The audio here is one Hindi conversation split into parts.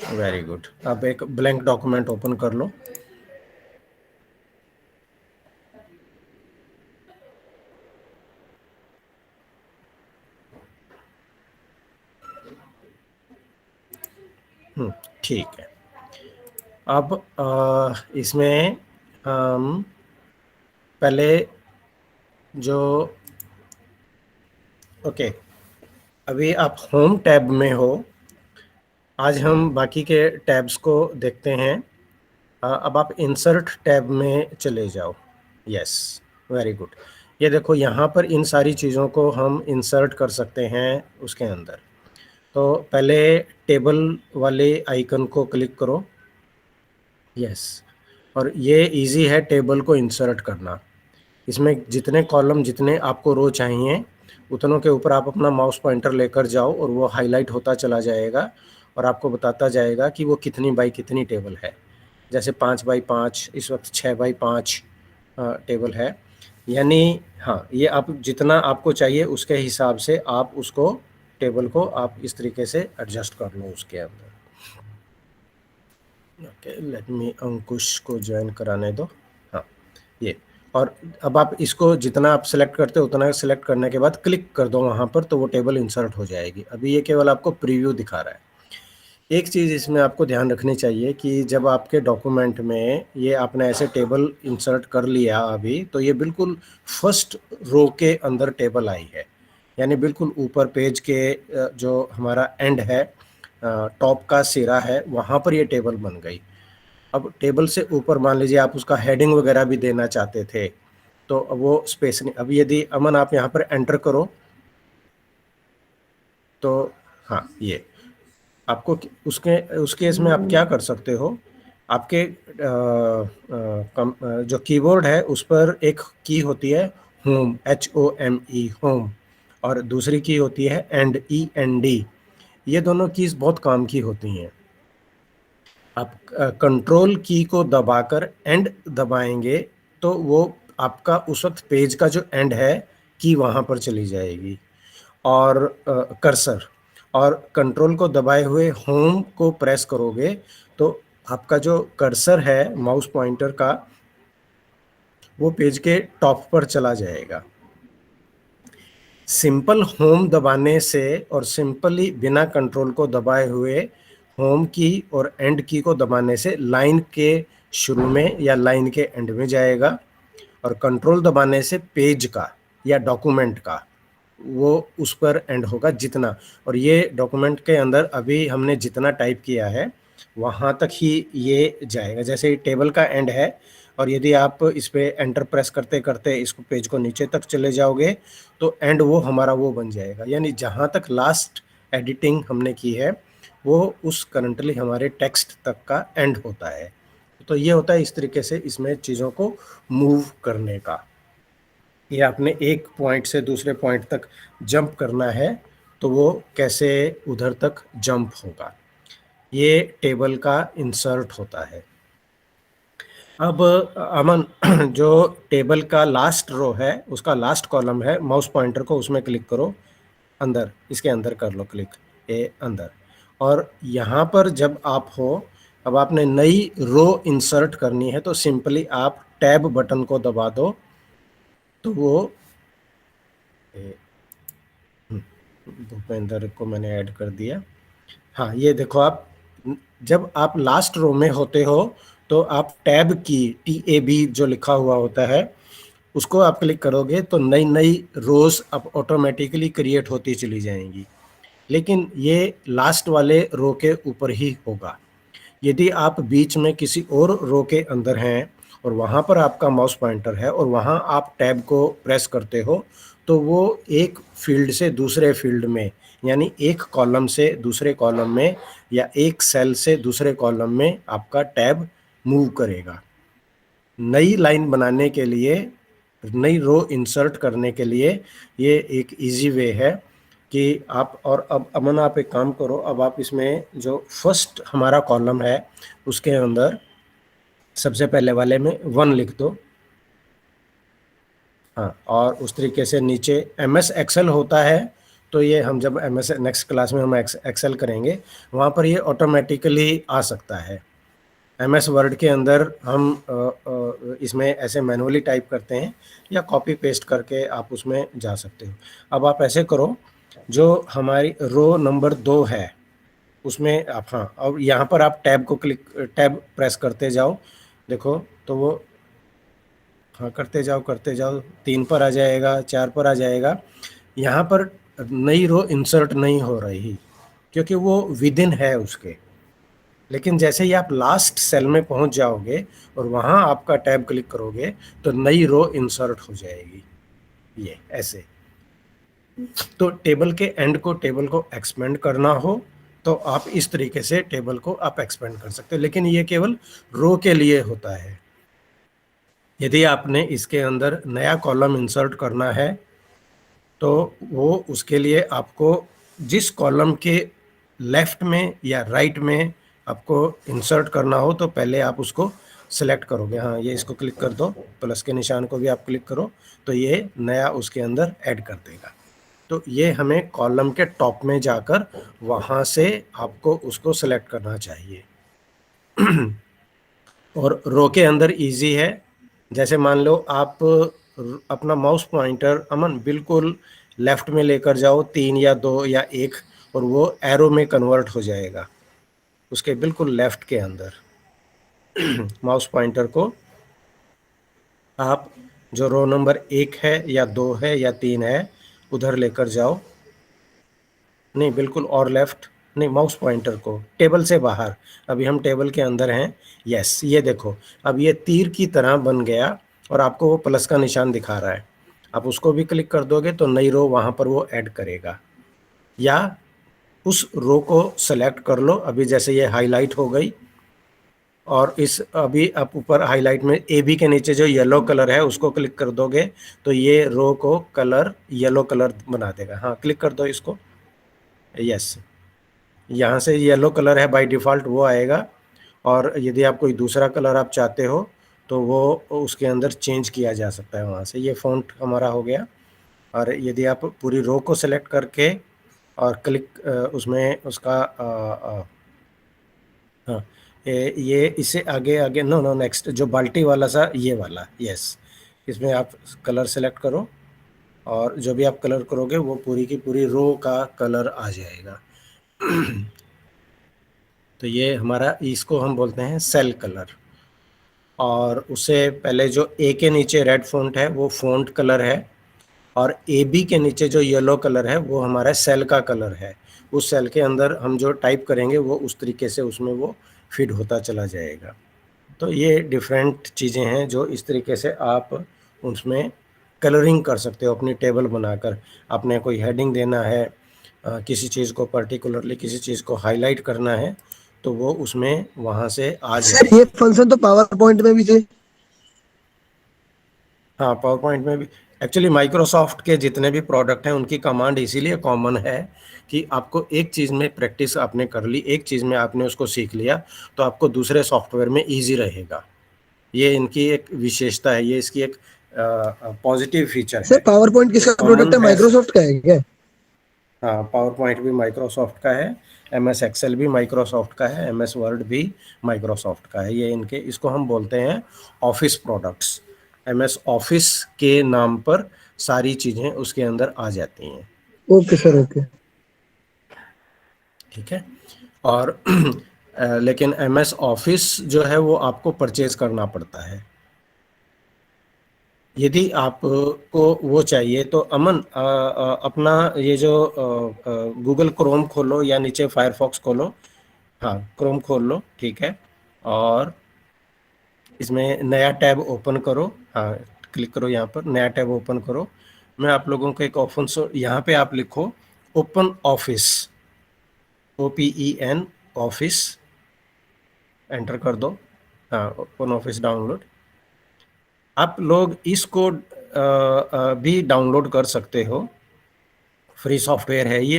Very good. अब एक ब्लैंक डॉक्यूमेंट ओपन कर लो। ठीक है। अब इसमें हम पहले जो ओके, अभी आप होम टैब में हो। आज हम बाकी के टैब्स को देखते हैं। अब आप इंसर्ट टैब में चले जाओ। Yes, very good. ये देखो, यहाँ पर इन सारी चीज़ों को हम इंसर्ट कर सकते हैं उसके अंदर। तो पहले टेबल वाले आइकन को क्लिक करो। यस, और ये इजी है टेबल को इंसर्ट करना। इसमें जितने कॉलम, जितने आपको रो चाहिए, उतनों के ऊपर आप अपना माउस पॉइंटर लेकर जाओ और वो हाईलाइट होता चला जाएगा और आपको बताता जाएगा कि वो कितनी बाई कितनी टेबल है। जैसे 5 बाई 5, इस वक्त 6 बाई 5 टेबल है। यानी हाँ, ये आप जितना आपको चाहिए उसके हिसाब से आप उसको, टेबल को आप इस तरीके से एडजस्ट कर लो उसके अंदर। ओके, लेट मी अंकुश को ज्वाइन कराने दो। हाँ, ये। और अब आप इसको जितना आप सेलेक्ट करते हो उतना सेलेक्ट करने के बाद क्लिक कर दो वहाँ पर, तो वो टेबल इंसर्ट हो जाएगी। अभी ये केवल आपको प्रीव्यू दिखा रहा है। एक चीज़ इसमें आपको ध्यान रखनी चाहिए कि जब आपके डॉक्यूमेंट में ये आपने ऐसे टेबल इंसर्ट कर लिया अभी, तो ये बिल्कुल फर्स्ट रो के अंदर टेबल आई है। यानी बिल्कुल ऊपर पेज के जो हमारा एंड है, टॉप का सिरा है, वहाँ पर ये टेबल बन गई। अब टेबल से ऊपर मान लीजिए आप उसका हेडिंग वगैरह भी देना चाहते थे, तो अब वो स्पेस नहीं। अब यदि अमन आप यहाँ पर एंटर करो तो हाँ, ये आपको उस केस में आप क्या कर सकते हो। आपके जो कीबोर्ड है उस पर एक की होती है होम, HOME, होम, और दूसरी की होती है END। ये दोनों कीज बहुत काम की होती हैं। आप कंट्रोल की को दबाकर एंड दबाएंगे तो वो आपका उस वक्त पेज का जो एंड है की वहाँ पर चली जाएगी। और कर्सर और कंट्रोल को दबाए हुए होम को प्रेस करोगे तो आपका जो कर्सर है माउस पॉइंटर का, वो पेज के टॉप पर चला जाएगा। सिंपल होम दबाने से और सिंपली बिना कंट्रोल को दबाए हुए होम की और एंड की को दबाने से लाइन के शुरू में या लाइन के एंड में जाएगा, और कंट्रोल दबाने से पेज का या डॉक्यूमेंट का वो उस पर एंड होगा जितना। और ये डॉक्यूमेंट के अंदर अभी हमने जितना टाइप किया है वहाँ तक ही ये जाएगा। जैसे टेबल का एंड है, और यदि आप इस पे एंटर प्रेस करते करते इसको पेज को नीचे तक चले जाओगे तो एंड वो हमारा वो बन जाएगा। यानी जहाँ तक लास्ट एडिटिंग हमने की है वो उस करंटली हमारे टेक्स्ट तक का एंड होता है। तो ये होता है इस तरीके से इसमें चीज़ों को मूव करने का। ये आपने एक पॉइंट से दूसरे पॉइंट तक जंप करना है तो वो कैसे उधर तक जंप होगा, ये टेबल का इंसर्ट होता है। अब अमन, जो टेबल का लास्ट रो है उसका लास्ट कॉलम है, माउस पॉइंटर को उसमें क्लिक करो, अंदर, इसके अंदर कर लो क्लिक, ये अंदर। और यहाँ पर जब आप हो, अब आपने नई रो इंसर्ट करनी है तो सिंपली आप टैब बटन को दबा दो तो वो भूपेंद्र को मैंने ऐड कर दिया। हाँ, ये देखो, आप जब आप लास्ट रो में होते हो तो आप टैब की TAB जो लिखा हुआ होता है उसको आप क्लिक करोगे तो नई नई रोज अब ऑटोमेटिकली क्रिएट होती चली जाएंगी। लेकिन ये लास्ट वाले रो के ऊपर ही होगा। यदि आप बीच में किसी और रो के अंदर हैं और वहाँ पर आपका माउस पॉइंटर है और वहाँ आप टैब को प्रेस करते हो तो वो एक फील्ड से दूसरे फील्ड में, यानी एक कॉलम से दूसरे कॉलम में या एक सेल से दूसरे कॉलम में आपका टैब मूव करेगा। नई लाइन बनाने के लिए, नई रो इंसर्ट करने के लिए ये एक इजी वे है कि आप, और अब अमन आप एक काम करो, अब आप इसमें जो फर्स्ट हमारा कॉलम है उसके अंदर सबसे पहले वाले में 1 लिख दो। हाँ, और उस तरीके से नीचे MS Excel होता है तो ये हम जब MS नेक्स्ट क्लास में हम एक्सेल करेंगे वहाँ पर ये ऑटोमेटिकली आ सकता है। MS वर्ड के अंदर हम इसमें ऐसे मैनुअली टाइप करते हैं या कॉपी पेस्ट करके आप उसमें जा सकते हो। अब आप ऐसे करो, जो हमारी रो नंबर 2 है उसमें आप, हाँ, अब यहाँ पर आप टैब प्रेस करते जाओ, देखो तो वो, हाँ, करते जाओ 3 पर आ जाएगा, 4 पर आ जाएगा। यहाँ पर नई रो इंसर्ट नहीं हो रही क्योंकि वो विदिन है उसके। लेकिन जैसे ही आप लास्ट सेल में पहुंच जाओगे और वहां आपका टैब क्लिक करोगे तो नई रो इंसर्ट हो जाएगी, ये ऐसे। तो टेबल के एंड को, टेबल को एक्सपेंड करना हो तो आप इस तरीके से टेबल को आप एक्सपेंड कर सकते हो, लेकिन ये केवल रो के लिए होता है। यदि आपने इसके अंदर नया कॉलम इंसर्ट करना है तो वो उसके लिए आपको जिस कॉलम के लेफ्ट में या राइट में आपको इंसर्ट करना हो तो पहले आप उसको सेलेक्ट करोगे। हाँ, ये इसको क्लिक कर दो, प्लस के निशान को भी आप क्लिक करो तो ये नया उसके अंदर ऐड कर देगा। तो ये हमें कॉलम के टॉप में जाकर वहाँ से आपको उसको सेलेक्ट करना चाहिए। और रो के अंदर इजी है, जैसे मान लो आप अपना माउस पॉइंटर अमन बिल्कुल लेफ्ट में लेकर जाओ, 3 या 2 या 1, और वो एरो में कन्वर्ट हो जाएगा उसके बिल्कुल लेफ्ट के अंदर। माउस पॉइंटर को आप जो रो नंबर 1 है या 2 है या 3 है उधर लेकर जाओ, नहीं बिल्कुल और लेफ्ट, नहीं, माउस पॉइंटर को टेबल से बाहर, अभी हम टेबल के अंदर हैं। यस, ये देखो अब ये तीर की तरह बन गया और आपको वो प्लस का निशान दिखा रहा है। आप उसको भी क्लिक कर दोगे तो नई रो वहाँ पर वो ऐड करेगा, या उस रो को सेलेक्ट कर लो। अभी जैसे ये हाईलाइट हो गई और इस अभी आप ऊपर हाईलाइट में ए बी के नीचे जो येलो कलर है उसको क्लिक कर दोगे तो ये रो को कलर येलो कलर बना देगा। हाँ, क्लिक कर दो इसको। यस, यहाँ से येलो कलर है बाय डिफ़ॉल्ट, वो आएगा। और यदि आप कोई दूसरा कलर आप चाहते हो तो वो उसके अंदर चेंज किया जा सकता है वहाँ से। ये फ़ॉन्ट हमारा हो गया। और यदि आप पूरी रो को सेलेक्ट करके और क्लिक उसमें उसका हाँ, ये इससे आगे आगे, नो नो, नेक्स्ट जो बाल्टी वाला सा, ये वाला, यस, इसमें आप कलर सेलेक्ट करो और जो भी आप कलर करोगे वो पूरी की पूरी रो का कलर आ जाएगा। तो ये हमारा, इसको हम बोलते हैं सेल कलर। और उससे पहले जो ए के नीचे रेड फ़ॉन्ट है वो फ़ॉन्ट कलर है, और ए बी के नीचे जो येलो कलर है वो हमारा सेल का कलर है। उस सेल के अंदर हम जो टाइप करेंगे वो उस तरीके से उसमें वो फिट होता चला जाएगा। तो ये डिफरेंट चीज़ें हैं जो इस तरीके से आप उसमें कलरिंग कर सकते हो अपनी टेबल बनाकर। आपने कोई हेडिंग देना है, किसी चीज़ को पर्टिकुलरली किसी चीज़ को हाईलाइट करना है तो वो उसमें वहाँ से आ सर जाए। ये फंक्शन तो पावर पॉइंट में भी थे। हाँ, पावर पॉइंट में भी। एक्चुअली माइक्रोसॉफ्ट के जितने भी प्रोडक्ट हैं उनकी कमांड इसीलिए कॉमन है कि आपको एक चीज़ में प्रैक्टिस आपने कर ली, एक चीज़ में आपने उसको सीख लिया तो आपको दूसरे सॉफ्टवेयर में ईजी रहेगा। ये इनकी एक विशेषता है, ये इसकी एक पॉजिटिव फीचर सर है। पावर पॉइंट किसका कॉमन प्रोडक्ट है, है। माइक्रोसॉफ्ट का है क्या? हाँ, पावर पॉइंट भी माइक्रोसॉफ्ट का है, MS एक्सेल भी माइक्रोसॉफ्ट का है, MS वर्ड भी माइक्रोसॉफ्ट का है। ये इनके, इसको हम बोलते हैं ऑफिस प्रोडक्ट्स। MS ऑफिस के नाम पर सारी चीज़ें उसके अंदर आ जाती हैं। Okay sir, okay. ठीक है। और लेकिन MS ऑफिस जो है वो आपको परचेज करना पड़ता है। यदि आपको वो चाहिए तो अमन, अपना ये जो गूगल क्रोम खोलो या नीचे फायरफॉक्स खोलो। हाँ, क्रोम खोल लो, ठीक है। और इसमें नया टैब ओपन करो। हाँ, क्लिक करो यहाँ पर, नया टैब ओपन करो। मैं आप लोगों को एक ऑप्शन यहाँ पे आप लिखो open office, OPEN office, enter कर दो। हाँ, ओपन ऑफिस डाउनलोड। आप लोग इसको भी डाउनलोड कर सकते हो, फ्री सॉफ्टवेयर है ये।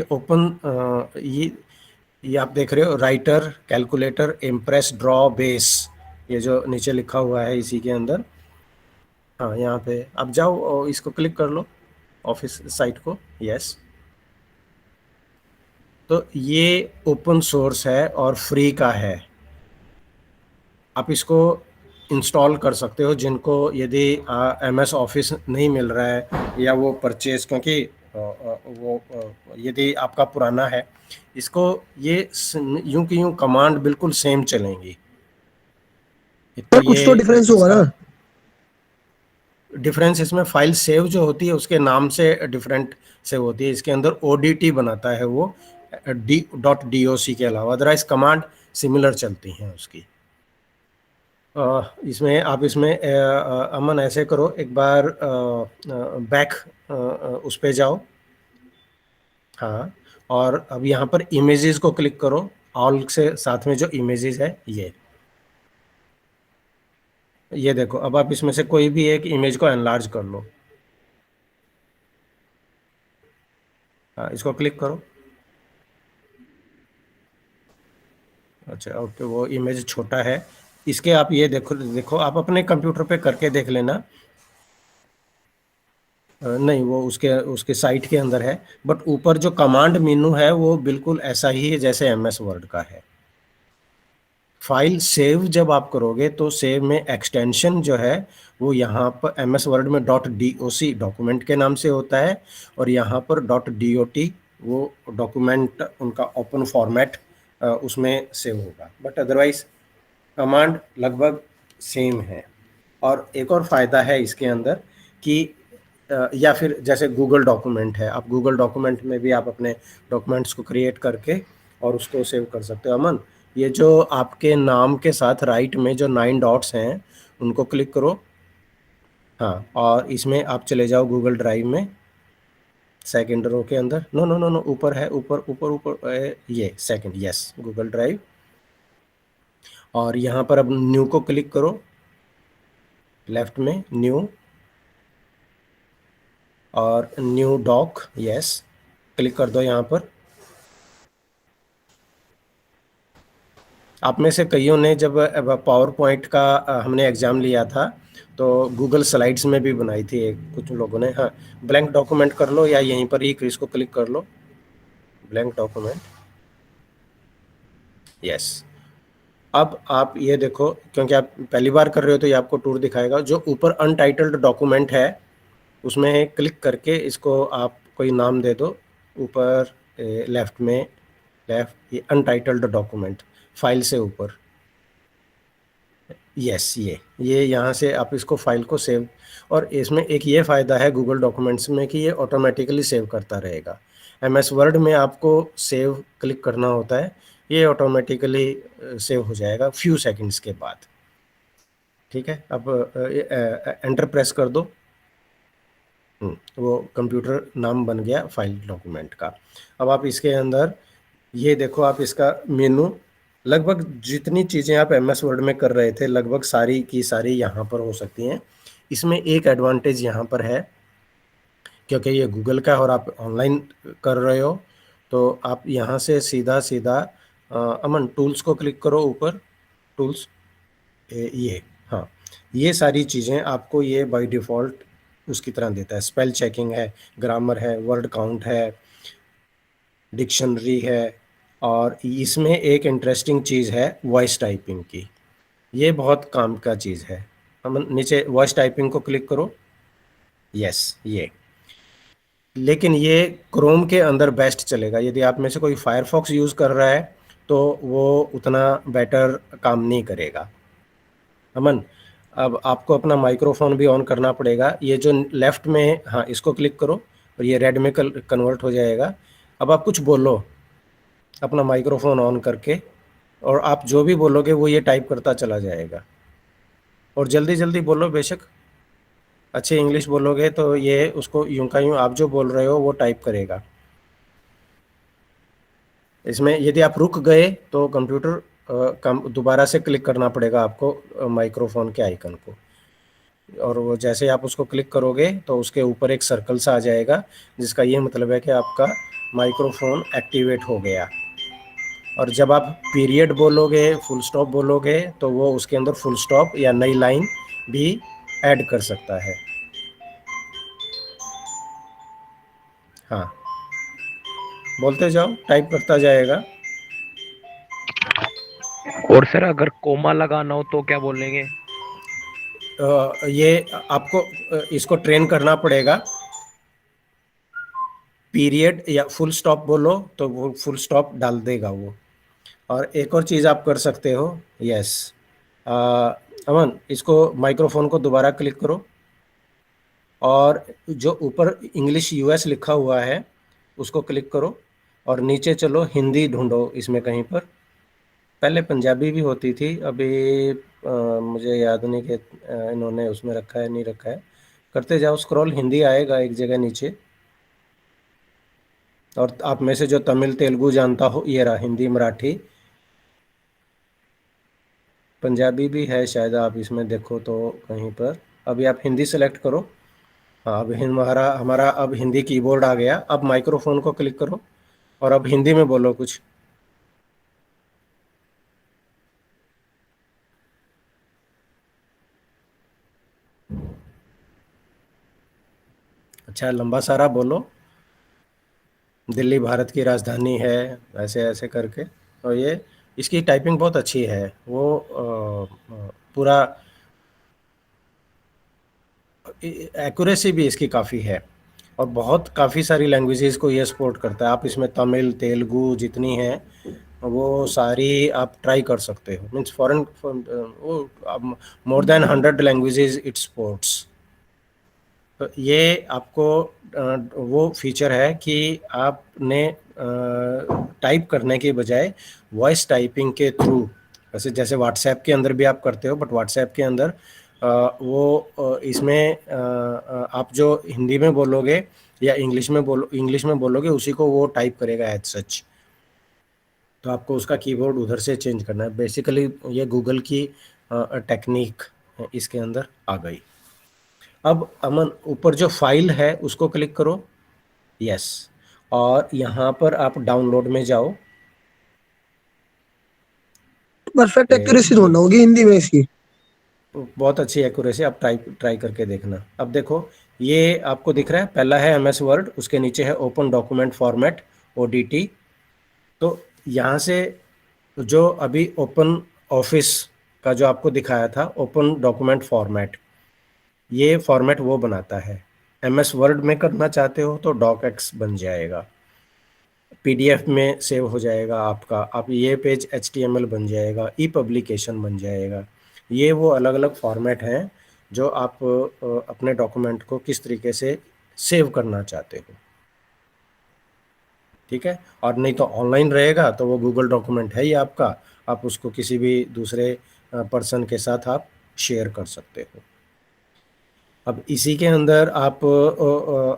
ये आप देख रहे हो, writer, calculator, impress, draw, base, ये जो नीचे लिखा हुआ है इसी के अंदर। हाँ, यहाँ पे आप जाओ और इसको क्लिक कर लो, ऑफिस साइट को। यस, तो ये ओपन सोर्स है और फ्री का है। आप इसको इंस्टॉल कर सकते हो, जिनको यदि MS ऑफिस नहीं मिल रहा है या वो परचेज, क्योंकि यदि आपका पुराना है, इसको ये यूं की यूं कमांड बिल्कुल सेम चलेंगी। एक तो सर कुछ ये तो डिफरेंस होगा इसका ना। डिफरेंस, इसमें फाइल सेव जो होती है उसके नाम से डिफरेंट सेव होती है। इसके अंदर ODT बनाता है वो .doc के अलावा, अदरवाइज कमांड सिमिलर चलती हैं उसकी। इसमें आप इसमें अमन ऐसे करो, एक बार बैक उस पे जाओ। हाँ, और अब यहाँ पर इमेजेस को क्लिक करो, ऑल से साथ में जो इमेजेस है ये देखो। अब आप इसमें से कोई भी एक इमेज को एनलार्ज कर लो। हाँ, इसको क्लिक करो। अच्छा, ओके, वो इमेज छोटा है। इसके आप ये देखो देखो, आप अपने कंप्यूटर पे करके देख लेना। नहीं, वो उसके उसके साइट के अंदर है, बट ऊपर जो कमांड मेनू है वो बिल्कुल ऐसा ही है जैसे MS वर्ड का है। फाइल सेव जब आप करोगे तो सेव में एक्सटेंशन जो है वो यहाँ पर MS वर्ड में .doc डॉक्यूमेंट के नाम से होता है, और यहाँ पर .dot वो डॉक्यूमेंट उनका ओपन फॉर्मेट उसमें सेव होगा, बट अदरवाइज कमांड लगभग सेम है। और एक और फ़ायदा है इसके अंदर कि या फिर जैसे गूगल डॉक्यूमेंट है, आप गूगल डॉक्यूमेंट में भी आप अपने डॉक्यूमेंट्स को क्रिएट करके और उसको सेव कर सकते हो। अमन, ये जो आपके नाम के साथ राइट में जो 9 डॉट्स हैं उनको क्लिक करो। हाँ, और इसमें आप चले जाओ गूगल ड्राइव में, सेकंड रो के अंदर। नो नो नो नो, ऊपर है, ऊपर ऊपर ऊपर, ये सेकंड, यस, गूगल ड्राइव। और यहाँ पर अब न्यू को क्लिक करो, लेफ्ट में न्यू, और न्यू डॉक, यस, क्लिक कर दो यहाँ पर। आप में से कईयों ने जब पावर पॉइंट का हमने एग्ज़ाम लिया था तो गूगल स्लाइड्स में भी बनाई थी कुछ लोगों ने। हाँ, ब्लैंक डॉक्यूमेंट कर लो या यहीं पर ही इसको क्लिक कर लो, ब्लैंक डॉक्यूमेंट, यस। अब आप ये देखो, क्योंकि आप पहली बार कर रहे हो तो ये आपको टूर दिखाएगा। जो ऊपर अनटाइटल्ड डॉक्यूमेंट है उसमें क्लिक करके इसको आप कोई नाम दे दो। ऊपर लेफ्ट में, लेफ्ट, ये अनटाइटल्ड डॉक्यूमेंट, फाइल से ऊपर, यस, ये यहाँ से आप इसको फाइल को सेव। और इसमें एक ये फ़ायदा है गूगल डॉक्यूमेंट्स में कि ये ऑटोमेटिकली सेव करता रहेगा। MS वर्ड में आपको सेव क्लिक करना होता है, ये ऑटोमेटिकली सेव हो जाएगा फ्यू सेकंड्स के बाद। ठीक है, अब एंटर प्रेस कर दो। वो कंप्यूटर नाम बन गया फाइल डॉक्यूमेंट का। अब आप इसके अंदर ये देखो, आप इसका मेनू, लगभग जितनी चीज़ें आप MS वर्ड में कर रहे थे लगभग सारी की सारी यहाँ पर हो सकती हैं। इसमें एक एडवांटेज यहाँ पर है, क्योंकि ये गूगल का है और आप ऑनलाइन कर रहे हो, तो आप यहाँ से सीधा सीधा अमन टूल्स को क्लिक करो ऊपर, टूल्स, ये, हाँ, ये सारी चीज़ें आपको ये बाय डिफ़ॉल्ट उसकी तरह देता है। स्पेल चेकिंग है, ग्रामर है, वर्ड काउंट है, डिक्शनरी है, और इसमें एक इंटरेस्टिंग चीज़ है वॉइस टाइपिंग की। ये बहुत काम का चीज़ है। हम नीचे वॉइस टाइपिंग को क्लिक करो, यस, ये। लेकिन ये क्रोम के अंदर बेस्ट चलेगा। यदि आप में से कोई फायरफॉक्स यूज़ कर रहा है तो वो उतना बेटर काम नहीं करेगा। अमन, अब आपको अपना माइक्रोफोन भी ऑन करना पड़ेगा। ये जो लेफ्ट में, हाँ, इसको क्लिक करो और ये रेड में कन्वर्ट हो जाएगा। अब आप कुछ बोलो अपना माइक्रोफोन ऑन करके, और आप जो भी बोलोगे वो ये टाइप करता चला जाएगा। और जल्दी जल्दी बोलो, बेशक अच्छी इंग्लिश बोलोगे तो ये उसको यूं का यूं आप जो बोल रहे हो वो टाइप करेगा। इसमें यदि आप रुक गए तो कंप्यूटर दोबारा से क्लिक करना पड़ेगा आपको माइक्रोफोन के आइकन को, और वो जैसे आप उसको क्लिक करोगे तो उसके ऊपर एक सर्कल सा आ जाएगा, जिसका ये मतलब है कि आपका माइक्रोफोन एक्टिवेट हो गया। और जब आप पीरियड बोलोगे, फुल स्टॉप बोलोगे, तो वो उसके अंदर फुल स्टॉप या नई लाइन भी ऐड कर सकता है। हाँ, बोलते जाओ, टाइप करता जाएगा। और सर अगर कोमा लगाना हो तो क्या बोलेंगे? ये आपको इसको ट्रेन करना पड़ेगा। पीरियड या फुल स्टॉप बोलो तो वो फुल स्टॉप डाल देगा वो। और एक और चीज़ आप कर सकते हो। यस, अमन, इसको माइक्रोफोन को दोबारा क्लिक करो, और जो ऊपर इंग्लिश यूएस लिखा हुआ है उसको क्लिक करो, और नीचे चलो हिंदी ढूंढो इसमें कहीं पर। पहले पंजाबी भी होती थी, अभी मुझे याद नहीं कि इन्होंने उसमें रखा है नहीं रखा है। करते जाओ स्क्रॉल, हिंदी आएगा एक जगह नीचे। और आप में से जो तमिल तेलुगु जानता हो, ये रहा हिंदी मराठी। पंजाबी भी है शायद, आप इसमें देखो तो कहीं पर। अभी आप हिंदी सेलेक्ट करो। हाँ, अब हमारा हमारा अब हिंदी कीबोर्ड आ गया। अब माइक्रोफोन को क्लिक करो और अब हिंदी में बोलो कुछ। अच्छा, लंबा सारा बोलो। दिल्ली भारत की राजधानी है, ऐसे ऐसे करके। और ये इसकी टाइपिंग बहुत अच्छी है, वो पूरा एक्यूरेसी भी इसकी काफ़ी है। और बहुत काफ़ी सारी लैंग्वेजेस को ये सपोर्ट करता है। आप इसमें तमिल तेलुगु जितनी हैं वो सारी आप ट्राई कर सकते हो। मीन्स फॉरेन, वो more than 100 languages it supports. तो ये आपको वो फीचर है कि आपने टाइप करने के बजाय वॉइस टाइपिंग के थ्रू, वैसे जैसे व्हाट्सएप के अंदर भी आप करते हो, बट व्हाट्सएप के अंदर इसमें आप जो हिंदी में बोलोगे या इंग्लिश में बोलोगे, उसी को वो टाइप करेगा एज सच। तो आपको उसका कीबोर्ड उधर से चेंज करना है। बेसिकली ये गूगल की टेक्निक इसके अंदर आ गई। अब अमन, ऊपर जो फाइल है उसको क्लिक करो। यस, और यहाँ पर आप डाउनलोड में जाओ। परफेक्ट एक्यूरेसी ये ढूंढना होगी हिंदी में इसकी। बहुत अच्छी एक्यूरेसी, आप ट्राई करके देखना। अब देखो, ये आपको दिख रहा है, पहला है एमएस वर्ड, उसके नीचे है ओपन डॉक्यूमेंट फॉर्मेट, ओडीटी। तो यहाँ से जो अभी ओपन ऑफिस का जो आपको दिखाया था, ओपन डॉक्यूमेंट फॉर्मेट, ये फॉर्मेट वो बनाता है। एमएस वर्ड में करना चाहते हो तो डॉक एक्स बन जाएगा, पीडीएफ में सेव हो जाएगा आपका। आप ये पेज एचटीएमएल बन जाएगा, ई पब्लिकेशन बन जाएगा। ये वो अलग अलग फॉर्मेट हैं जो आप अपने डॉक्यूमेंट को किस तरीके से सेव करना चाहते हो। ठीक है, और नहीं तो ऑनलाइन रहेगा तो वो गूगल डॉक्यूमेंट है ही आपका, आप उसको किसी भी दूसरे पर्सन के साथ आप शेयर कर सकते हो। अब इसी के अंदर आप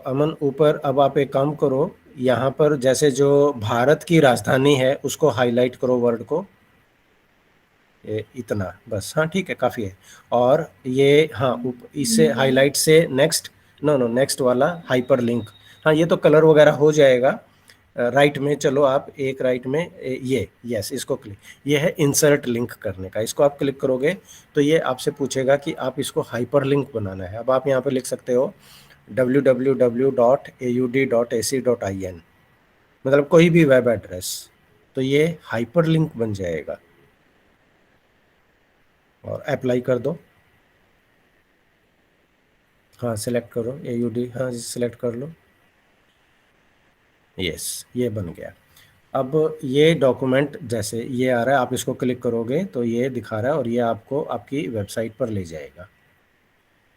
अमन, ऊपर अब आप एक काम करो, यहाँ पर जैसे जो भारत की राजधानी है उसको हाईलाइट करो, वर्ड को। इतना बस, हाँ ठीक है, काफ़ी है। और ये हाँ, इससे हाईलाइट से नेक्स्ट, नो नो, नेक्स्ट वाला हाइपर लिंक। हाँ, ये तो कलर वगैरह हो जाएगा। राइट में चलो आप, एक राइट में ये, यस, इसको क्लिक, ये है इंसर्ट लिंक करने का। इसको आप क्लिक करोगे तो ये आपसे पूछेगा कि आप इसको हाइपर लिंक बनाना है। अब आप यहाँ पे लिख सकते हो www.aud.ac.in, मतलब कोई भी वेब एड्रेस, तो ये हाइपर लिंक बन जाएगा। और अप्लाई कर दो। हाँ, सिलेक्ट करो AUD, हाँ सिलेक्ट कर लो। यस, ये बन गया। अब ये डॉक्यूमेंट जैसे ये आ रहा है, आप इसको क्लिक करोगे तो ये दिखा रहा है, और ये आपको आपकी वेबसाइट पर ले जाएगा।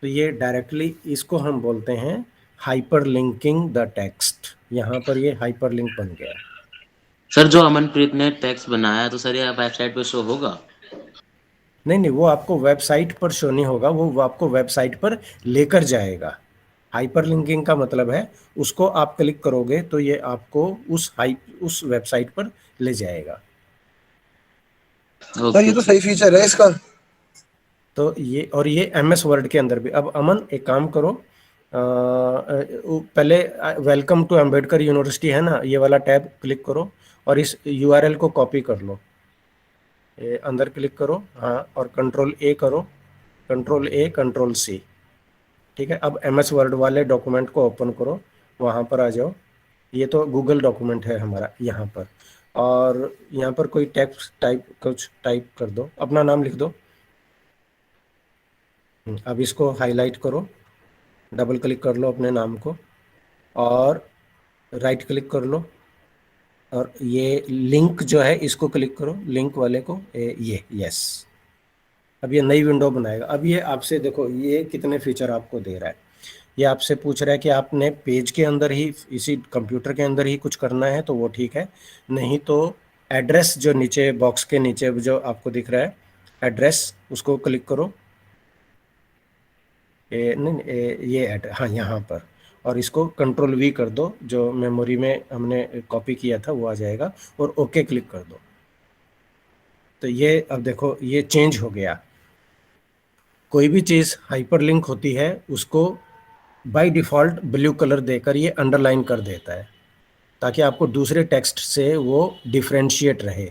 तो ये डायरेक्टली, इसको हम बोलते हैं हाइपर लिंकिंग द टेक्स्ट। यहाँ पर ये हाइपर लिंक बन गया। सर जो अमनप्रीत ने टेक्स्ट बनाया तो सर ये वेबसाइट पे शो होगा? नहीं नहीं, वो आपको वेबसाइट पर शो नहीं होगा, वो आपको वेबसाइट पर लेकर जाएगा। हाइपर लिंकिंग का मतलब है उसको आप क्लिक करोगे तो ये आपको उस वेबसाइट पर ले जाएगा। सर ये ओके। तो सही फीचर है इसका। तो ये, और ये एमएस वर्ड के अंदर भी। अब अमन एक काम करो, पहले वेलकम टू अंबेडकर यूनिवर्सिटी है ना, ये वाला टैब क्लिक करो और इस यूआरएल को कॉपी कर लो। ये अंदर क्लिक करो, हाँ, और कंट्रोल ए करो, कंट्रोल ए कंट्रोल सी। ठीक है, अब एमएस वर्ड वाले डॉक्यूमेंट को ओपन करो, वहाँ पर आ जाओ। ये तो गूगल डॉक्यूमेंट है हमारा यहाँ पर, और यहाँ पर कोई टेक्स्ट कुछ टाइप कर दो, अपना नाम लिख दो। अब इसको हाईलाइट करो, डबल क्लिक कर लो अपने नाम को, और राइट क्लिक कर लो, और ये लिंक जो है इसको क्लिक करो, लिंक वाले को, ये यस। अब ये नई विंडो बनाएगा। अब ये आपसे देखो ये कितने फीचर आपको दे रहा है। ये आपसे पूछ रहा है कि आपने पेज के अंदर ही, इसी कंप्यूटर के अंदर ही कुछ करना है तो वो ठीक है, नहीं तो एड्रेस जो नीचे बॉक्स के नीचे जो आपको दिख रहा है एड्रेस, उसको क्लिक करो। नहीं ये हाँ यहाँ पर, और इसको कंट्रोल वी कर दो, जो मेमोरी में हमने कॉपी किया था वो आ जाएगा, और ओके क्लिक कर दो। तो ये अब देखो ये चेंज हो गया। कोई भी चीज़ हाइपरलिंक होती है उसको बाय डिफ़ॉल्ट ब्लू कलर देकर ये अंडरलाइन कर देता है, ताकि आपको दूसरे टेक्स्ट से वो डिफरेंशिएट रहे।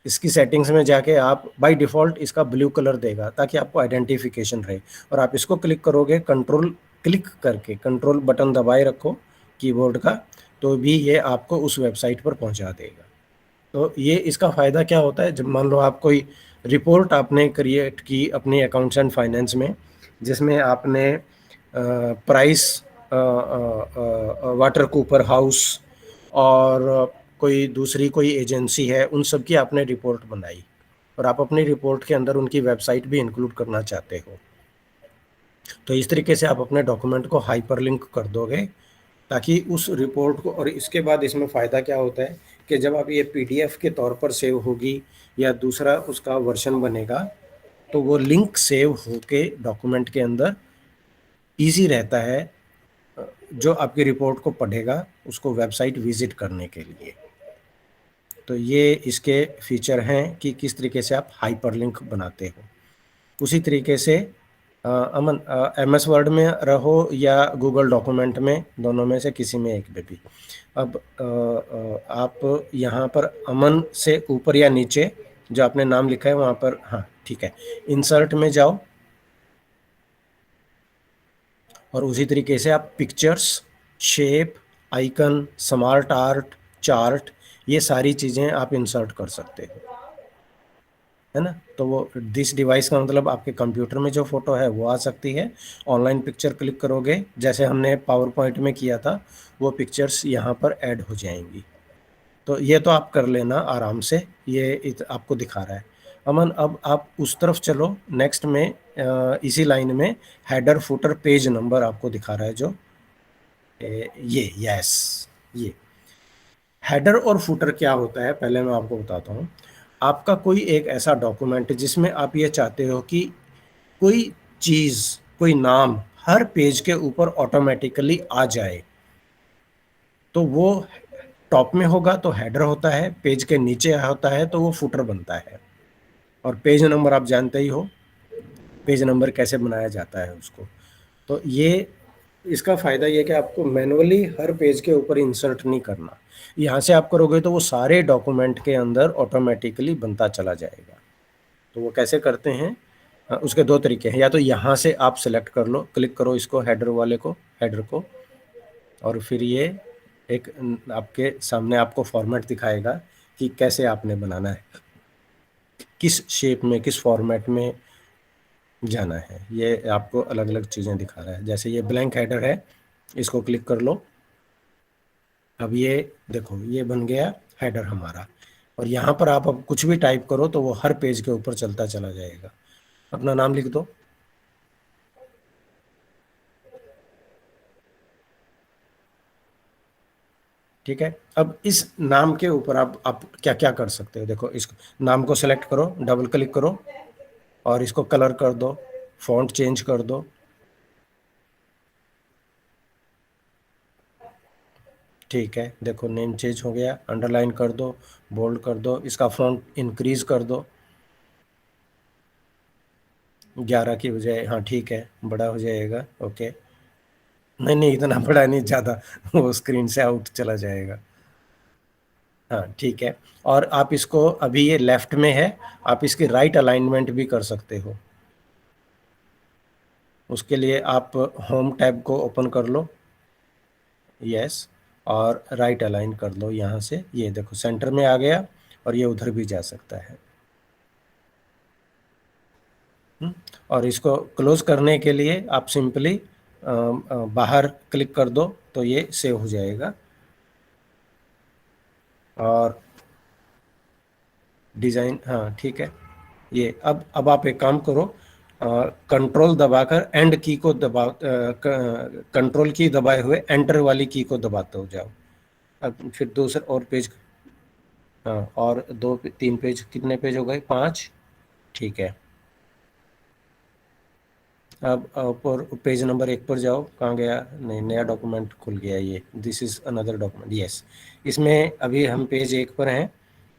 इसकी सेटिंग्स में जाके आप बाय डिफ़ॉल्ट इसका ब्लू कलर देगा ताकि आपको आइडेंटिफिकेशन रहे। और आप इसको क्लिक करोगे, कंट्रोल क्लिक करके कंट्रोल बटन दबाए रखो कीबोर्ड का, तो भी ये आपको उस वेबसाइट पर पहुंचा देगा। तो ये इसका फ़ायदा क्या होता है, जब मान लो आप कोई रिपोर्ट आपने क्रिएट की अपनी अकाउंट्स एंड फाइनेंस में, जिसमें आपने प्राइस वाटर कूपर हाउस और कोई दूसरी कोई एजेंसी है, उन सब की आपने रिपोर्ट बनाई, और आप अपनी रिपोर्ट के अंदर उनकी वेबसाइट भी इंक्लूड करना चाहते हो, तो इस तरीके से आप अपने डॉक्यूमेंट को हाइपरलिंक कर दोगे ताकि उस रिपोर्ट को। और इसके बाद इसमें फ़ायदा क्या होता है कि जब आप ये पीडीएफ के तौर पर सेव होगी या दूसरा उसका वर्जन बनेगा, तो वो लिंक सेव होके डॉक्यूमेंट के अंदर इजी रहता है, जो आपकी रिपोर्ट को पढ़ेगा उसको वेबसाइट विजिट करने के लिए। तो ये इसके फीचर हैं कि किस तरीके से आप हाइपरलिंक बनाते हो। उसी तरीके से अमन, एमएस वर्ड में रहो या गूगल डॉक्यूमेंट में, दोनों में से किसी में एक में भी। अब आप यहाँ पर अमन से ऊपर या नीचे जो आपने नाम लिखा है वहाँ पर, हाँ ठीक है, इंसर्ट में जाओ, और उसी तरीके से आप pictures, shape, icon, smart art, chart, ये सारी चीज़ें आप इंसर्ट कर सकते हो, है ना। तो वो दिस डिवाइस का मतलब आपके कंप्यूटर में जो फ़ोटो है वो आ सकती है। ऑनलाइन पिक्चर क्लिक करोगे, जैसे हमने पावर पॉइंट में किया था, वो पिक्चर्स यहाँ पर ऐड हो जाएंगी। तो ये तो आप कर लेना आराम से, ये आपको दिखा रहा है। अमन अब आप उस तरफ चलो, नेक्स्ट में इसी लाइन में हेडर फुटर पेज नंबर आपको दिखा रहा है, जो ये यस, ये हेडर और फुटर क्या होता है पहले मैं आपको बताता हूँ। आपका कोई एक ऐसा डॉक्यूमेंट जिसमें आप ये चाहते हो कि कोई चीज़, कोई नाम हर पेज के ऊपर ऑटोमेटिकली आ जाए, तो वो टॉप में होगा तो हेडर होता है, पेज के नीचे होता है तो वो फुटर बनता है। और पेज नंबर आप जानते ही हो, पेज नंबर कैसे बनाया जाता है उसको। तो ये इसका फ़ायदा ये कि आपको मैनुअली हर पेज के ऊपर इंसर्ट नहीं करना, यहाँ से आप करोगे तो वो सारे डॉक्यूमेंट के अंदर ऑटोमेटिकली बनता चला जाएगा। तो वो कैसे करते हैं, उसके दो तरीके हैं। या तो यहाँ से आप सेलेक्ट कर लो, क्लिक करो इसको, हेडर वाले को, हेडर को, और फिर ये एक आपके सामने आपको फॉर्मेट दिखाएगा कि कैसे आपने बनाना है, किस शेप में, किस फॉर्मेट में जाना है। ये आपको अलग अलग चीज़ें दिखा रहा है। जैसे ये ब्लैंक हेडर है, इसको क्लिक कर लो। अब ये देखो ये बन गया हेडर हमारा, और यहाँ पर आप अब कुछ भी टाइप करो तो वो हर पेज के ऊपर चलता चला जाएगा। अपना नाम लिख दो, ठीक है। अब इस नाम के ऊपर आप क्या क्या कर सकते हो, देखो इस नाम को सेलेक्ट करो, डबल क्लिक करो, और इसको कलर कर दो, फॉन्ट चेंज कर दो, ठीक है। देखो नेम चेंज हो गया, अंडरलाइन कर दो, बोल्ड कर दो, इसका फॉन्ट इंक्रीज कर दो 11 की बजाय, हाँ ठीक है, बड़ा हो जाएगा, ओके। नहीं नहीं इतना बड़ा नहीं, ज़्यादा वो स्क्रीन से आउट चला जाएगा, हाँ ठीक है। और आप इसको, अभी ये लेफ्ट में है, आप इसकी राइट अलाइनमेंट भी कर सकते हो। उसके लिए आप होम टैब को ओपन कर लो, यस, और राइट अलाइन कर लो यहाँ से। ये देखो सेंटर में आ गया और ये उधर भी जा सकता है। और इसको क्लोज करने के लिए आप सिंपली बाहर क्लिक कर दो तो ये सेव हो जाएगा। और डिज़ाइन, हाँ ठीक है। ये अब आप एक काम करो, कंट्रोल दबाकर एंड की को दबा, कंट्रोल की दबाए हुए एंटर वाली की को दबाते हो जाओ। अब फिर दूसरा और पेज, हाँ और 2 3 पेज, कितने पेज हो गए? 5, ठीक है। अब ऊपर पेज नंबर 1 पर जाओ। कहाँ गया? नहीं, नया डॉक्यूमेंट खुल गया ये। This is another document, yes. इसमें अभी हम पेज 1 पर हैं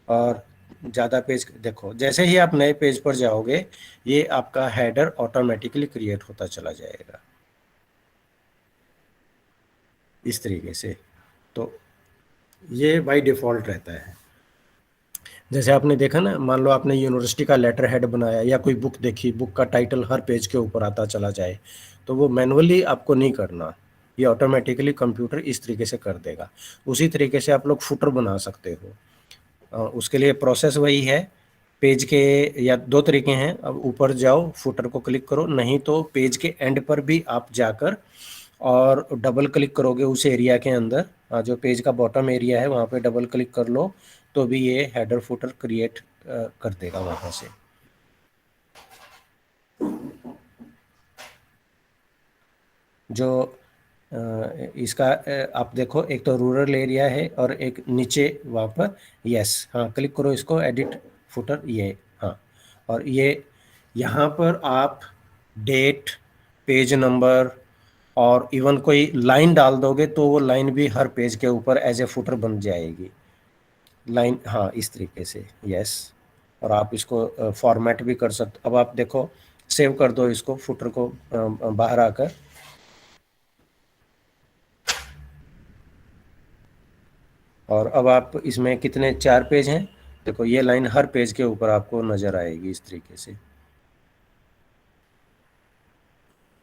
और ज़्यादा पेज देखो। जैसे ही आप नए पेज पर जाओगे ये आपका हेडर ऑटोमेटिकली क्रिएट होता चला जाएगा इस तरीके से। तो ये बाय डिफ़ॉल्ट रहता है। जैसे आपने देखा ना, मान लो आपने यूनिवर्सिटी का लेटर हेड बनाया या कोई बुक देखी, बुक का टाइटल हर पेज के ऊपर आता चला जाए, तो वो मैनुअली आपको नहीं करना, ये ऑटोमेटिकली कंप्यूटर इस तरीके से कर देगा। उसी तरीके से आप लोग फुटर बना सकते हो। उसके लिए प्रोसेस वही है। पेज के या 2 तरीके हैं। अब ऊपर जाओ, फुटर को क्लिक करो, नहीं तो पेज के एंड पर भी आप जाकर और डबल क्लिक करोगे उस एरिया के अंदर, जो पेज का बॉटम एरिया है वहाँ पे डबल क्लिक कर लो तो भी ये हेडर फुटर क्रिएट कर देगा वहाँ से। जो इसका आप देखो, एक तो रूरल एरिया है और एक नीचे वहाँ पर, यस, हाँ क्लिक करो इसको, एडिट फुटर, ये, हाँ। और ये यहाँ पर आप डेट, पेज नंबर और इवन कोई लाइन डाल दोगे तो वो लाइन भी हर पेज के ऊपर एज ए फुटर बन जाएगी लाइन, हाँ इस तरीके से, यस। और आप इसको फॉर्मेट भी कर सकते। अब आप देखो, सेव कर दो इसको, फुटर को बाहर आकर। और अब आप इसमें कितने 4 पेज हैं, देखो ये लाइन हर पेज के ऊपर आपको नज़र आएगी इस तरीके से।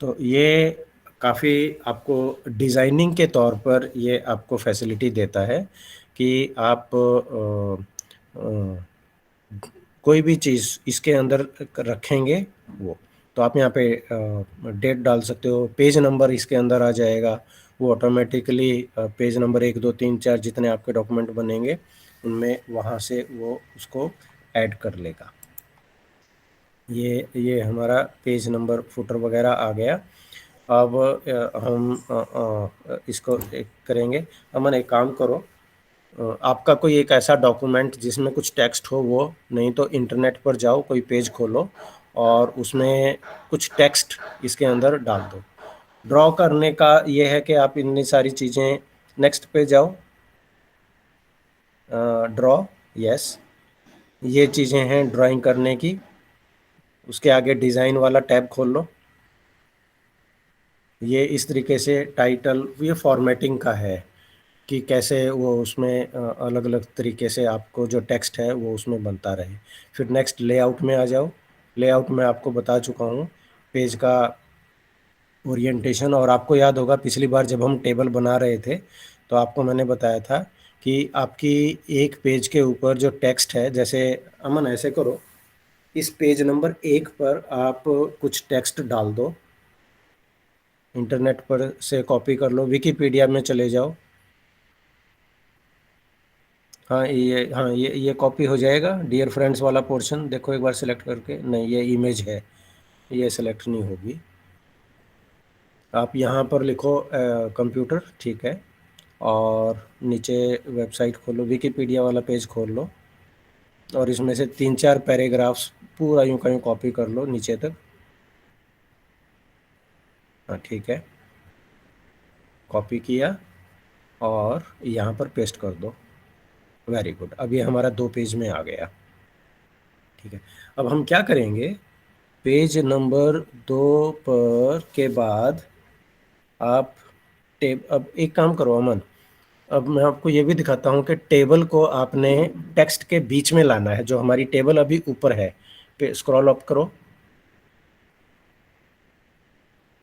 तो ये काफ़ी आपको डिज़ाइनिंग के तौर पर ये आपको फैसिलिटी देता है कि आप कोई भी चीज़ इसके अंदर रखेंगे वो, तो आप यहाँ पे डेट डाल सकते हो, पेज नंबर इसके अंदर आ जाएगा, वो ऑटोमेटिकली पेज नंबर 1 2 3 4 जितने आपके डॉक्यूमेंट बनेंगे उनमें वहाँ से वो उसको ऐड कर लेगा। ये हमारा पेज नंबर फुटर वगैरह आ गया। अब हम इसको एक करेंगे। अमन एक काम करो, आपका कोई एक ऐसा डॉक्यूमेंट जिसमें कुछ टेक्स्ट हो, वो नहीं तो इंटरनेट पर जाओ, कोई पेज खोलो और उसमें कुछ टेक्स्ट इसके अंदर डाल दो। ड्रॉ करने का ये है कि आप इतनी सारी चीज़ें, नेक्स्ट पे जाओ, ड्रॉ, यस, ये चीज़ें हैं ड्राइंग करने की। उसके आगे डिज़ाइन वाला टैब खोल लो। ये इस तरीके से टाइटल, ये फॉर्मेटिंग का है कि कैसे वो उसमें अलग अलग तरीके से आपको जो टेक्स्ट है वो उसमें बनता रहे। फिर नेक्स्ट लेआउट में आ जाओ। लेआउट में आपको बता चुका हूँ पेज का ओरिएंटेशन। और आपको याद होगा पिछली बार जब हम टेबल बना रहे थे तो आपको मैंने बताया था कि आपकी एक पेज के ऊपर जो टेक्स्ट है, जैसे अमन ऐसे करो, इस पेज नंबर 1 पर आप कुछ टेक्स्ट डाल दो, इंटरनेट पर से कॉपी कर लो, विकिपीडिया में चले जाओ। हाँ ये कॉपी हो जाएगा। डियर फ्रेंड्स वाला पोर्शन देखो एक बार सेलेक्ट करके, नहीं ये इमेज है, ये सेलेक्ट नहीं होगी। आप यहाँ पर लिखो कंप्यूटर, ठीक है, और नीचे वेबसाइट खोलो, विकिपीडिया वाला पेज खोल लो और इसमें से 3 4 पैराग्राफ्स पूरा यूँ कहीं कॉपी कर लो नीचे तक। हाँ ठीक है, कॉपी किया और यहाँ पर पेस्ट कर दो। वेरी गुड, अब ये हमारा 2 पेज में आ गया। ठीक है, अब हम क्या करेंगे, पेज नंबर 2 पर के बाद आप अब एक काम करो अमन, अब मैं आपको ये भी दिखाता हूँ कि टेबल को आपने टेक्स्ट के बीच में लाना है। जो हमारी टेबल अभी ऊपर है, पे स्क्रॉल अप करो,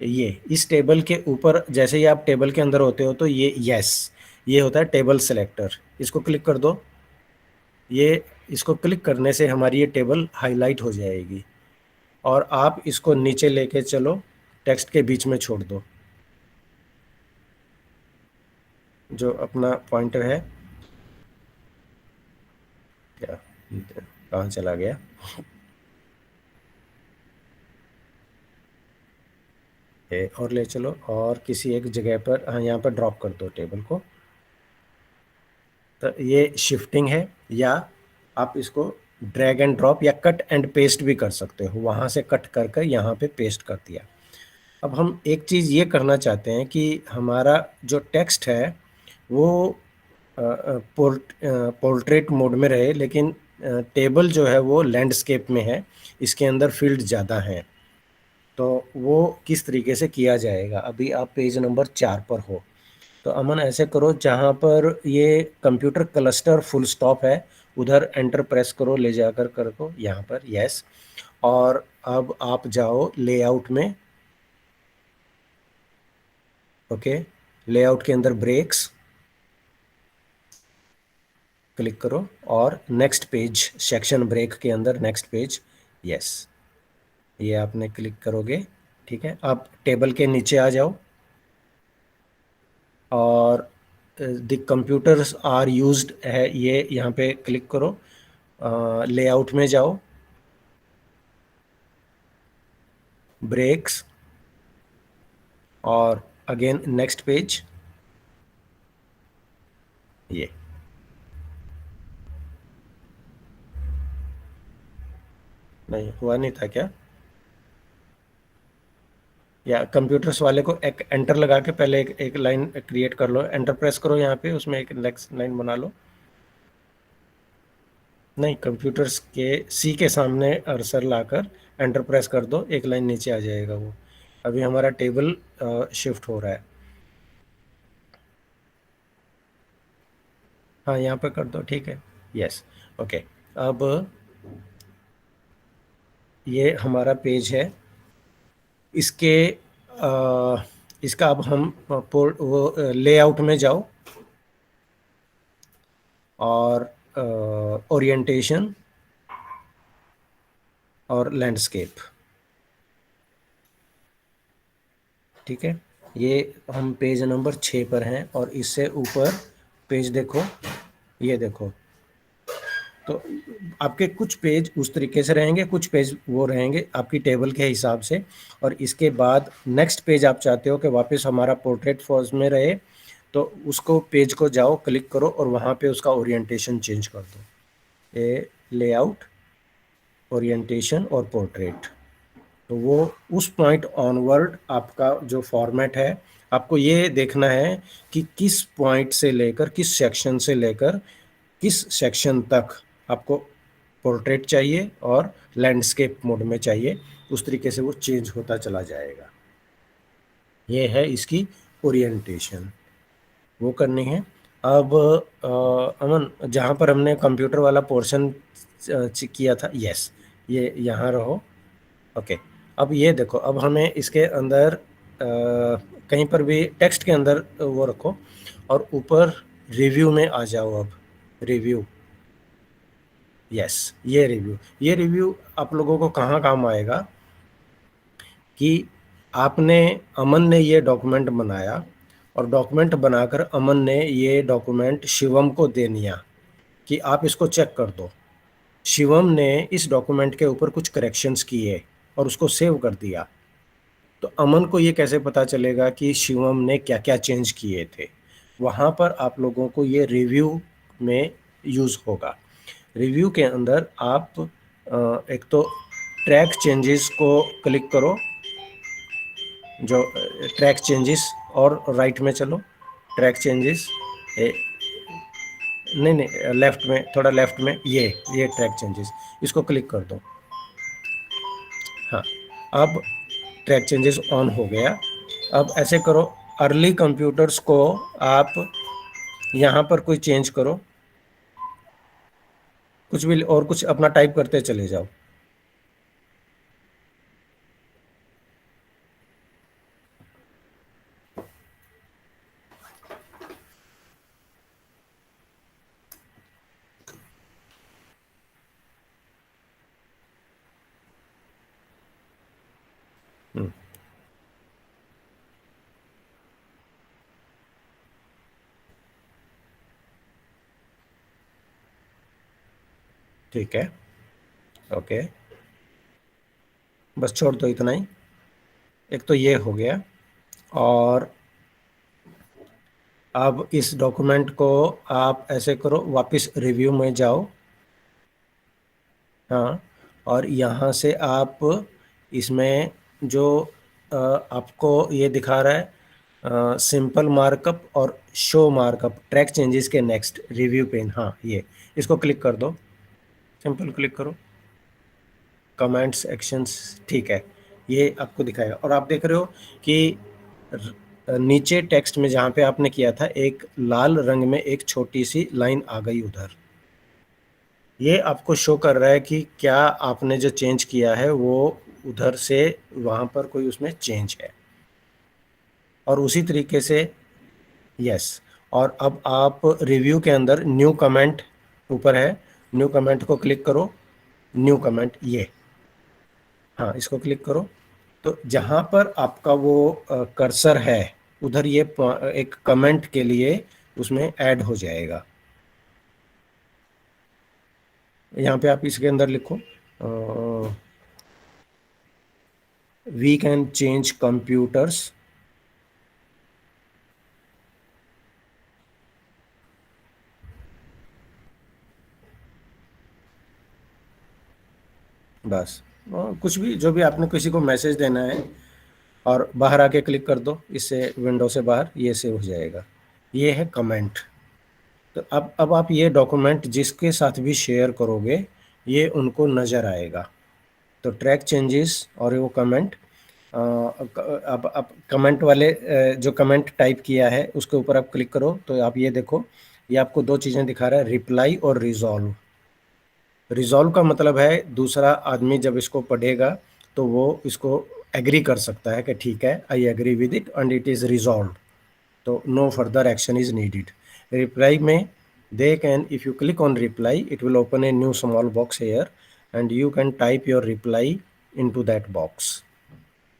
ये इस टेबल के ऊपर जैसे ही आप टेबल के अंदर होते हो तो ये यस, ये होता है टेबल सेलेक्टर, इसको क्लिक कर दो। ये इसको क्लिक करने से हमारी ये टेबल हाईलाइट हो जाएगी और आप इसको नीचे लेके चलो, टेक्स्ट के बीच में छोड़ दो, जो अपना पॉइंटर है। क्या, कहाँ चला गया? और ले चलो और किसी एक जगह पर, हाँ यहाँ पर ड्रॉप कर दो टेबल को। तो ये शिफ्टिंग है, या आप इसको ड्रैग एंड ड्रॉप या कट एंड पेस्ट भी कर सकते हो। वहाँ से कट कर कर यहाँ पे पेस्ट कर दिया। अब हम एक चीज़ ये करना चाहते हैं कि हमारा जो टेक्स्ट है वो पोर्ट्रेट मोड में रहे, लेकिन टेबल जो है वो लैंडस्केप में है, इसके अंदर फील्ड ज़्यादा हैं। तो वो किस तरीके से किया जाएगा? अभी आप पेज नंबर 4 पर हो, तो अमन ऐसे करो, जहाँ पर ये कंप्यूटर क्लस्टर फुल स्टॉप है उधर एंटर प्रेस करो, ले जाकर कर को यहाँ पर, यस। और अब आप जाओ लेआउट में, ओके, लेआउट के अंदर ब्रेक्स क्लिक करो और नेक्स्ट पेज, सेक्शन ब्रेक के अंदर नेक्स्ट पेज, यस, ये आपने क्लिक करोगे, ठीक है। अब टेबल के नीचे आ जाओ और द कंप्यूटर्स आर यूज्ड है, ये यहाँ पे क्लिक करो, लेआउट में जाओ, ब्रेक्स और अगेन नेक्स्ट पेज, ये नहीं हुआ, नहीं था क्या? या कंप्यूटर्स वाले को एक एंटर लगा के पहले एक लाइन क्रिएट कर लो, एंटर प्रेस करो यहाँ पे, उसमें एक नेक्स्ट लाइन बना लो। नहीं, कंप्यूटर्स के सी के सामने अर्सर लाकर एंटर प्रेस कर दो, एक लाइन नीचे आ जाएगा वो। अभी हमारा टेबल शिफ्ट हो रहा है। हाँ यहाँ पे कर दो, ठीक है, यस, ओके। अब ये हमारा पेज है, इसके इसका अब हम वो लेआउट में जाओ और ओरिएंटेशन और लैंडस्केप, ठीक है। ये हम पेज नंबर 6 पर हैं और इससे ऊपर पेज देखो, ये देखो। तो आपके कुछ पेज उस तरीके से रहेंगे, कुछ पेज वो रहेंगे आपकी टेबल के हिसाब से। और इसके बाद नेक्स्ट पेज आप चाहते हो कि वापस हमारा पोर्ट्रेट फॉर्म में रहे, तो उसको पेज को जाओ, क्लिक करो और वहाँ पे उसका ओरिएंटेशन चेंज कर दो, ये लेआउट, ओरिएंटेशन और पोर्ट्रेट। तो वो उस पॉइंट ऑनवर्ड आपका जो फॉर्मेट है, आपको ये देखना है कि किस पॉइंट से लेकर, किस सेक्शन से लेकर किस सेक्शन तक आपको पोर्ट्रेट चाहिए और लैंडस्केप मोड में चाहिए, उस तरीके से वो चेंज होता चला जाएगा। ये है इसकी ओरिएंटेशन, वो करनी है। अब अमन, जहाँ पर हमने कंप्यूटर वाला पोर्शन किया था, यस, ये यहाँ रहो, ओके। अब ये देखो, अब हमें इसके अंदर कहीं पर भी टेक्स्ट के अंदर वो रखो और ऊपर रिव्यू में आ जाओ। अब रिव्यू, यस, ये रिव्यू आप लोगों को कहाँ काम आएगा कि आपने, अमन ने ये डॉक्यूमेंट बनाया और डॉक्यूमेंट बनाकर अमन ने ये डॉक्यूमेंट शिवम को दे दिया कि आप इसको चेक कर दो। शिवम ने इस डॉक्यूमेंट के ऊपर कुछ करेक्शंस किए और उसको सेव कर दिया। तो अमन को ये कैसे पता चलेगा कि शिवम ने क्या क्या चेंज किए थे? वहाँ पर आप लोगों को ये रिव्यू में यूज़ होगा। रिव्यू के अंदर आप एक तो ट्रैक चेंजेस को क्लिक करो, जो ट्रैक चेंजेस, और राइट में चलो, ट्रैक चेंजेस, नहीं नहीं, लेफ्ट में, थोड़ा लेफ्ट में, ये ट्रैक चेंजेस, इसको क्लिक कर दो। हाँ, अब ट्रैक चेंजेस ऑन हो गया। अब ऐसे करो, अर्ली कंप्यूटर्स को आप यहाँ पर कोई चेंज करो, कुछ भी और कुछ अपना टाइप करते चले जाओ। ठीक है, ओके, बस छोड़ दो इतना ही। एक तो ये हो गया, और अब इस डॉक्यूमेंट को आप ऐसे करो, वापस रिव्यू में जाओ। हाँ, और यहाँ से आप इसमें जो आपको ये दिखा रहा है सिंपल मार्कअप और शो मार्कअप, ट्रैक चेंजेस के नेक्स्ट रिव्यू पेन, हाँ ये, इसको क्लिक कर दो, सिंपल क्लिक करो, कमेंट्स एक्शंस, ठीक है, ये आपको दिखाएगा। और आप देख रहे हो कि नीचे टेक्स्ट में जहाँ पे आपने किया था, एक लाल रंग में एक छोटी सी लाइन आ गई उधर। ये आपको शो कर रहा है कि क्या आपने जो चेंज किया है वो उधर से वहाँ पर कोई उसमें चेंज है। और उसी तरीके से यस, और अब आप रिव्यू के अंदर न्यू कमेंट ऊपर है, न्यू कमेंट को क्लिक करो, न्यू कमेंट ये, हाँ इसको क्लिक करो। तो जहाँ पर आपका वो कर्सर है उधर ये एक कमेंट के लिए उसमें ऐड हो जाएगा। यहाँ पे आप इसके अंदर लिखो वी कैन चेंज कंप्यूटर्स, बस कुछ भी जो भी आपने किसी को मैसेज देना है, और बाहर आके क्लिक कर दो, इससे विंडो से बाहर ये सेव हो जाएगा। ये है कमेंट। तो अब आप ये डॉक्यूमेंट जिसके साथ भी शेयर करोगे ये उनको नज़र आएगा। तो ट्रैक चेंजेस और वो कमेंट, अब कमेंट वाले जो कमेंट टाइप किया है उसके ऊपर आप क्लिक करो, तो आप ये देखो, ये आपको दो चीज़ें दिखा रहा है, रिप्लाई और रिजॉल्व। रिजॉल्व का मतलब है दूसरा आदमी जब इसको पढ़ेगा तो वो इसको एग्री कर सकता है कि ठीक है, I agree with it and it is resolved, तो no further action is needed. Reply में they can, if you click on reply it will open a new small box here and you can type your reply into that box.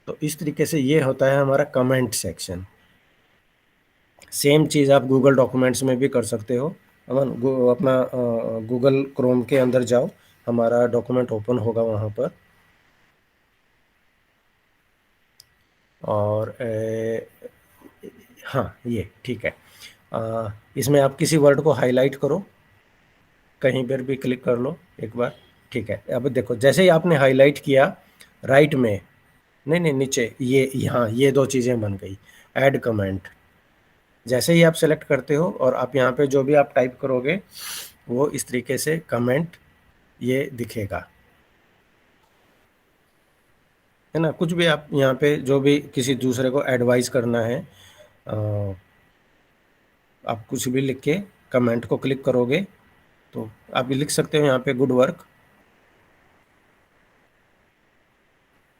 तो इस तरीके से ये होता है हमारा कमेंट सेक्शन। सेम चीज़ आप गूगल डॉक्यूमेंट्स में भी कर सकते हो। अमन अपना गूगल क्रोम के अंदर जाओ, हमारा डॉक्यूमेंट ओपन होगा वहाँ पर, और हाँ ये ठीक है। इसमें आप किसी वर्ड को हाईलाइट करो, कहीं पर भी क्लिक कर लो एक बार, ठीक है। अब देखो जैसे ही आपने हाईलाइट किया, राइट में, नहीं नीचे, ये यहाँ ये दो चीज़ें बन गई, ऐड कमेंट। जैसे ही आप सेलेक्ट करते हो और आप यहाँ पे जो भी आप टाइप करोगे वो इस तरीके से कमेंट ये दिखेगा, है ना। कुछ भी आप यहाँ पे जो भी किसी दूसरे को एडवाइस करना है, आप कुछ भी लिख के कमेंट को क्लिक करोगे तो आप लिख सकते हो यहाँ पे गुड वर्क,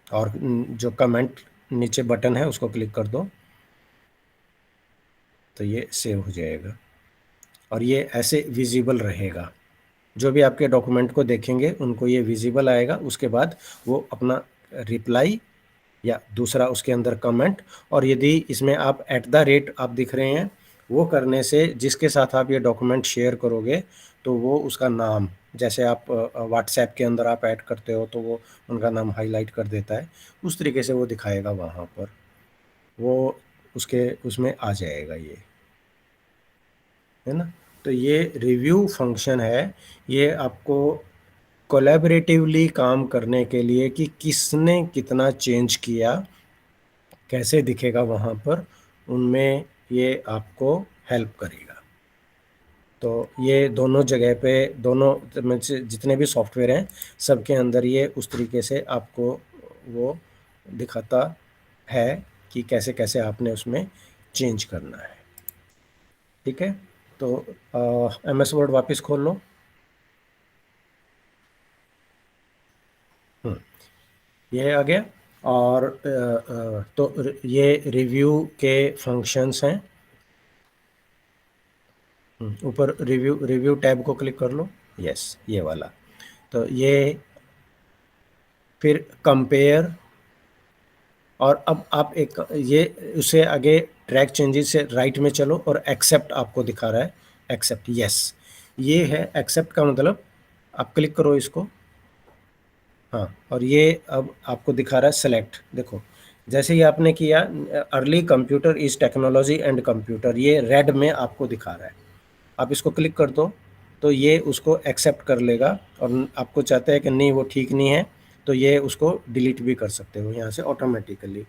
और जो कमेंट नीचे बटन है उसको क्लिक कर दो तो ये सेव हो जाएगा, और ये ऐसे विजिबल रहेगा। जो भी आपके डॉक्यूमेंट को देखेंगे उनको ये विजिबल आएगा। उसके बाद वो अपना रिप्लाई या दूसरा उसके अंदर कमेंट, और यदि इसमें आप @ आप दिख रहे हैं, वो करने से जिसके साथ आप ये डॉक्यूमेंट शेयर करोगे तो वो उसका नाम, जैसे आप व्हाट्सएप के अंदर आप ऐड करते हो तो वो उनका नाम हाईलाइट कर देता है, उस तरीके से वो दिखाएगा वहाँ पर, वो उसके उसमें आ जाएगा ये, है ना। तो ये रिव्यू फंक्शन है, ये आपको कोलैबोरेटिवली काम करने के लिए कि किसने कितना चेंज किया, कैसे दिखेगा वहाँ पर, उनमें ये आपको हेल्प करेगा। तो ये दोनों जगह पे, दोनों में से जितने भी सॉफ्टवेयर हैं सबके अंदर ये उस तरीके से आपको वो दिखाता है कि कैसे कैसे आपने उसमें चेंज करना है, ठीक है। तो MS वर्ड वापस खोल लो। ये आ गया, और तो ये रिव्यू के फंक्शंस हैं। ऊपर रिव्यू टैब को क्लिक कर लो, यस ये वाला। तो ये फिर कंपेयर, और अब आप एक ये उससे आगे ट्रैक चेंजेस से राइट में चलो और एक्सेप्ट आपको दिखा रहा है, एक्सेप्ट, यस ये है एक्सेप्ट का मतलब आप क्लिक करो इसको। हाँ, और ये अब आपको दिखा रहा है सेलेक्ट। देखो जैसे ही आपने किया early computer is technology and computer, ये रेड में आपको दिखा रहा है। आप इसको क्लिक कर दो तो ये उसको एक्सेप्ट कर लेगा, और आपको चाहता है कि नहीं वो ठीक नहीं है तो ये उसको डिलीट भी कर सकते हो यहाँ से ऑटोमेटिकली।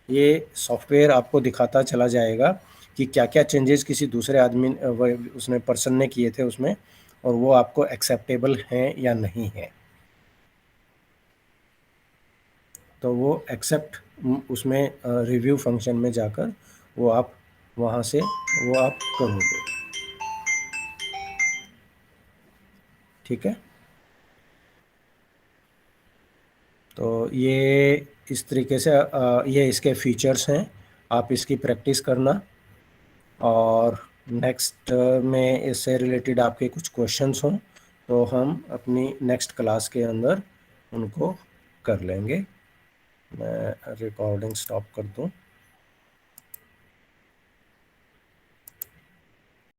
ये सॉफ्टवेयर आपको दिखाता चला जाएगा कि क्या क्या चेंजेस किसी दूसरे आदमी उसने पर्सन ने किए थे उसमें, और वो आपको एक्सेप्टेबल हैं या नहीं है। तो वो एक्सेप्ट उसमें रिव्यू फंक्शन में जाकर वो आप वहाँ से वो आप करोगे। ठीक है, तो ये इस तरीके से ये इसके फीचर्स हैं। आप इसकी प्रैक्टिस करना, और नेक्स्ट में इससे रिलेटेड आपके कुछ क्वेश्चंस हों तो हम अपनी नेक्स्ट क्लास के अंदर उनको कर लेंगे। मैं रिकॉर्डिंग स्टॉप कर दूं।